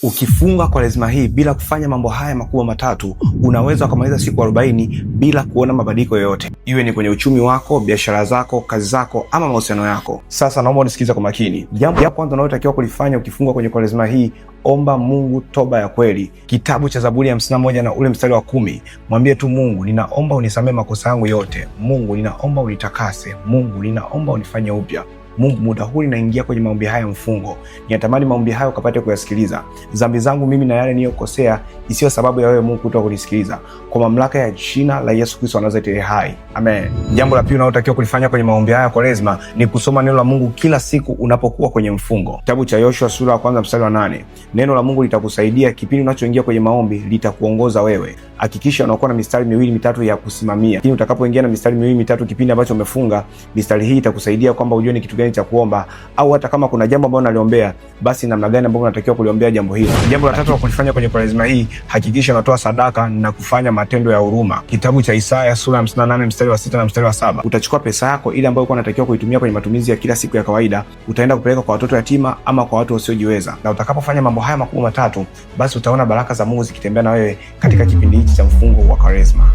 Ukifunga Kwaresma hii bila kufanya mambo haya makubwa matatu, unaweza kumaliza siku 40 bila kuona mabadiliko yoyote, iwe ni kwenye uchumi wako, biashara zako, kazi zako ama mahusiano yako. Sasa naomba unisikilize kwa makini. Jambo la kwanza unalotakiwa kulifanya ukifunga kwenye Kwaresma hii, omba Mungu toba ya kweli. Kitabu cha Zaburi 51 na ule mstari wa 10, mwambie tu Mungu, ninaomba unisamee makosa yangu yote. Mungu, ninaomba unitakase. Mungu, ninaomba unifanye upya. Mungu, muda huu ninaingia kwenye maombi haya mfungo. Ninatamani maombi haya ukapate kuyasikiliza. Dhambi zangu mimi na yale niliyokosea isiyo sababu ya wewe Mungu kutoka kunisikiliza. Kwa mamlaka ya jina la Yesu Kristo wa Nazareti hai. Amen. Jambo la pili unalotakiwa kulifanya kwenye maombi haya Kwaresma ni kusoma neno la Mungu kila siku unapokuwa kwenye mfungo. Kitabu cha Yoshua sura ya 1 mstari wa 8. Neno la Mungu litakusaidia kipindi unachoingia kwenye maombi, litakuongoza wewe. Hakikisha unakuwa na mistari 2-3 ya kusimamia. Lakini utakapoingia na mistari 2-3 kipindi ambacho umefunga, mistari hii itakusaidia kwamba ujue ni kitu gani cha kuomba, au hata kama kuna jambo ambalo unaliombea, basi namna gani ambayo unatakiwa kuliombea jambo hilo. Jambo la tatu la kulifanya kwenye Kwaresma hii, hakikisha unatoa sadaka na kufanya matendo ya huruma. Kitabu cha Isaya sura ya 58 mstari wa 6 na mstari wa 7. Utachukua pesa yako ile ambayo ulikuwa unatakiwa kuitumia kwenye matumizi ya kila siku ya kawaida, utaenda kupeleka kwa watoto yatima ama kwa watu wasiojiweza. Na utakapofanya mambo haya makubwa matatu, basi utaona baraka za Mungu zikitembea na wewe katika kipindi hiki cha mfungo wa Kwaresma.